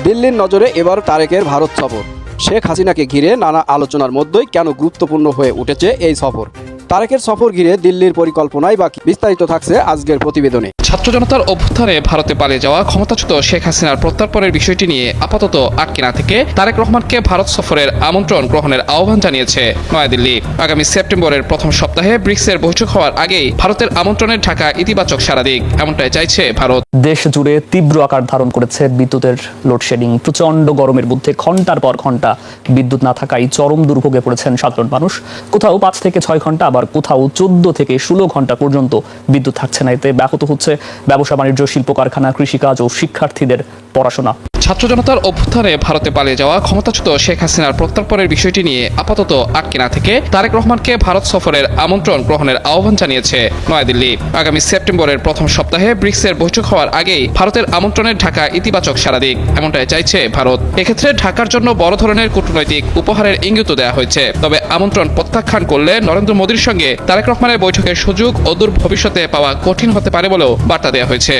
দিল্লির নজরে এবার তারেকের ভারত সফর। শেখ হাসিনাকে ঘিরে নানা আলোচনার মধ্যেই কেন গুরুত্বপূর্ণ হয়ে উঠেছে এই সফর? তারেকের সফর ঘিরে দিল্লির পরিকল্পনায় বা বিস্তারিত থাকছে আজকের প্রতিবেদনে। ছাত্র জনতার অভ্যুত্থানে ভারতে পালিয়ে যাওয়া ক্ষমতাচ্যুত শেখ হাসিনার প্রত্যর্পণের বিষয়টি নিয়ে আপাতত আটকে না থেকে তারেক রহমানকে ভারত সফরের আমন্ত্রণ গ্রহণের আহ্বান জানিয়েছে নয়াদিল্লি। আগামী সেপ্টেম্বরের প্রথম সপ্তাহে ব্রিক্সের বৈঠক হওয়ার আগেই ভারতের আমন্ত্রণের ঢাকা ইতিবাচক সাড়া দিক, এমনটাই চাইছে ভারত। দেশ জুড়ে তীব্র আকার ধারণ করেছে বিদ্যুতের লোডশেডিং। প্রচন্ড গরমের মধ্যে ঘন্টার পর ঘন্টা বিদ্যুৎ না থাকায় চরম দুর্ভোগে পড়েছেন সাধারণ মানুষ। কোথাও 5 থেকে 6 ঘন্টা, আবার কোথাও 14 থেকে 16 ঘন্টা পর্যন্ত বিদ্যুৎ থাকছে না। এতে ব্যাহত হচ্ছে ব্যবসা বাণিজ্য, শিল্প কারখানা, কৃষিকাজ ও শিক্ষার্থীদের পড়াশোনা। ছাত্র জনতার অভ্যুত্থানে ভারতে পালিয়ে যাওয়া ক্ষমতাচ্যুত শেখ হাসিনার প্রত্যর্পণের বিষয়টি নিয়ে আপাতত আটকে না থেকে তারেক রহমানকে ভারত সফরের আমন্ত্রণ গ্রহণের আহ্বান জানিয়েছে নয়াদিল্লি। আগামী সেপ্টেম্বরের প্রথম সপ্তাহে ব্রিক্সের বৈঠক হওয়ার আগেই ভারতের আমন্ত্রণের ঢাকা ইতিবাচক সাড়া দিক, এমনটাই চাইছে ভারত। এক্ষেত্রে ঢাকার জন্য বড় ধরনের কূটনৈতিক উপহারের ইঙ্গিতও দেওয়া হয়েছে। তবে আমন্ত্রণ প্রত্যাখ্যান করলে নরেন্দ্র মোদীর সঙ্গে তারেক রহমানের বৈঠকের সুযোগ অদূর ভবিষ্যতে পাওয়া কঠিন হতে পারে বলেও বার্তা দেওয়া হয়েছে।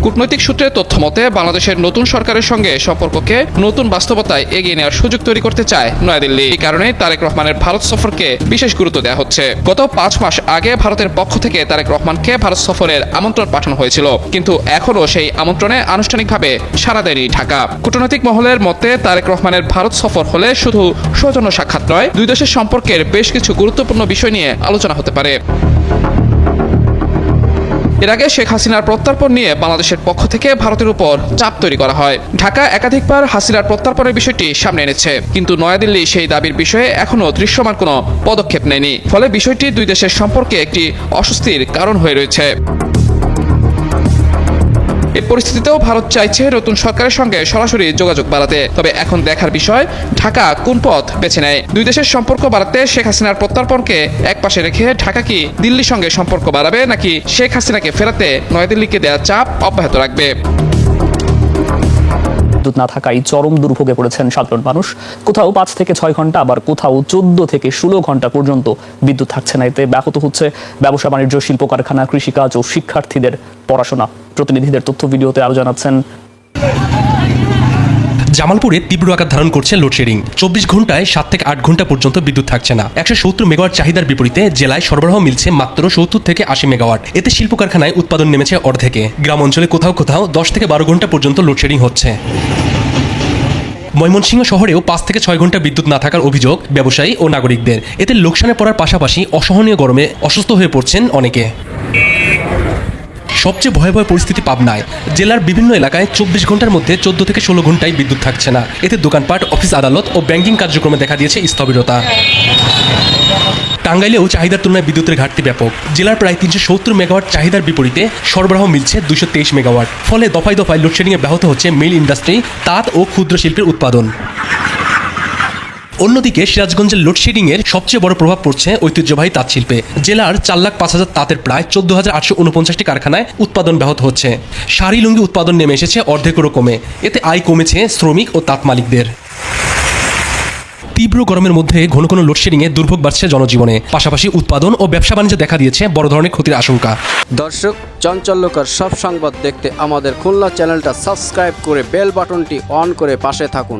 কূটনৈতিক সূত্রের তথ্য মতে বাংলাদেশের নতুন সরকারের সঙ্গে সম্পর্ককে নতুন বাস্তবতায় এগিয়ে নেওয়ার সুযোগ তৈরি করতে চায় নয়াদিল্লি। এই কারণে তারেক রহমানের ভারত সফরকে বিশেষ গুরুত্ব দেওয়া হচ্ছে। গত 5 মাস আগে ভারতের পক্ষ থেকে তারেক রহমানকে ভারত সফরের আমন্ত্রণ পাঠানো হয়েছিল, কিন্তু এখনও সেই আমন্ত্রণে আনুষ্ঠানিকভাবে সাড়া দেয়নি ঢাকা। কূটনৈতিক মহলের মতে তারেক রহমানের ভারত সফর হলে শুধু সৌজন্য সাক্ষাৎ নয়, দুই দেশের সম্পর্কের বেশ কিছু গুরুত্বপূর্ণ বিষয় নিয়ে আলোচনা হতে পারে। এর আগে শেখ হাসিনার প্রত্যর্পণ নিয়ে বাংলাদেশের পক্ষ থেকে ভারতের উপর চাপ তৈরি করা হয়। ঢাকা একাধিকবার হাসিনার প্রত্যর্পণের বিষয়টি সামনে এনেছে, কিন্তু নয়াদিল্লি সেই দাবির বিষয়ে এখনও দৃশ্যমান কোনো পদক্ষেপ নেয়নি। ফলে বিষয়টি দুই দেশের সম্পর্কে একটি অস্বস্তির কারণ হয়ে রয়েছে। এই পরিস্থিতিতেও ভারত চাইছে নতুন সরকারের সঙ্গে সরাসরি যোগাযোগ বাড়াতে। তবে এখন দেখার বিষয় ঢাকা কোন পথ বেছে নেয়। দুই দেশের সম্পর্ক বাড়াতে শেখ হাসিনার প্রত্যর্পণকে একপাশে রেখে ঢাকা কি দিল্লির সঙ্গে সম্পর্ক বাড়াবে, নাকি শেখ হাসিনাকে ফেরাতে নয়াদিল্লিকে দেওয়া চাপ অব্যাহত রাখবে? বিদ্যুৎ না থাকায় চরম দুর্ভোগে পড়েছেন সাধারণ মানুষ। কোথাও 5 থেকে 6 ঘন্টা, আবার কোথাও 14 থেকে 16 ঘন্টা পর্যন্ত বিদ্যুৎ থাকছে না। এতে ব্যাহত হচ্ছে ব্যবসা বাণিজ্য, শিল্প কারখানা, কৃষিকাজ ও শিক্ষার্থীদের পড়াশোনা। প্রতিনিধিদের তথ্য ভিডিওতে আরো জানাচ্ছেন। জামালপুরে তীব্র আকার ধারণ করছে লোডশেডিং। 24 ঘন্টায় 7 থেকে 8 ঘন্টা পর্যন্ত বিদ্যুৎ থাকছে না। 170 মেগাওয়াট চাহিদার বিপরীতে জেলায় সরবরাহ মিলছে মাত্র 70 থেকে 80 মেগাওয়াট। এতে শিল্প কারখানায় উৎপাদন নেমেছে অর্ধেকে। গ্রাম অঞ্চলে কোথাও কোথাও 10 থেকে 12 ঘন্টা পর্যন্ত লোডশেডিং হচ্ছে। ময়মনসিংহ শহরেও 5 থেকে 6 ঘন্টা বিদ্যুৎ না থাকার অভিযোগ ব্যবসায়ী ও নাগরিকদের। এতে লোকসানে পড়ার পাশাপাশি অসহনীয় গরমে অসুস্থ হয়ে পড়ছেন অনেকে। সবচেয়ে ভয়াবহ পরিস্থিতি পাবনায়। জেলার বিভিন্ন এলাকায় 24 ঘন্টার মধ্যে 14 থেকে 16 ঘন্টায় বিদ্যুৎ থাকছে না। এতে দোকানপাট, অফিস, আদালত ও ব্যাংকিং কার্যক্রমে দেখা দিয়েছে স্থবিরতা। টাঙ্গাইলেও চাহিদার তুলনায় বিদ্যুতের ঘাটতি ব্যাপক। জেলার প্রায় 370 মেগাওয়াট চাহিদার বিপরীতে সরবরাহ মিলছে 223 মেগাওয়াট। ফলে দফায় দফায় লোডশেডিংয়ে ব্যাহত হচ্ছে মিল ইন্ডাস্ট্রি, তাঁত ও ক্ষুদ্র শিল্পের উৎপাদন। অন্যদিকে সিরাজগঞ্জের লোডশেডিংয়ের সবচেয়ে বড় প্রভাব পড়ছে ঐতিহ্যবাহী তাঁত শিল্পে। জেলার 4,05,000 তাঁতের প্রায় 14,849টি কারখানায় উৎপাদন ব্যাহত হচ্ছে। শাড়ি, লুঙ্গি উৎপাদন নেমে এসেছে অর্ধেকেরও কমে। এতে আয় কমেছে শ্রমিক ও তাঁত মালিকদের। তীব্র গরমের মধ্যে ঘন ঘন লোডশেডিংয়ে দুর্ভোগ বাড়ছে জনজীবনে। পাশাপাশি উৎপাদন ও ব্যবসা বাণিজ্যে দেখা দিয়েছে বড় ধরনের ক্ষতির আশঙ্কা। দর্শক, চাঞ্চল্যকর সব সংবাদ দেখতে আমাদের খুলনা চ্যানেলটা সাবস্ক্রাইব করে বেল বাটনটি অন করে পাশে থাকুন।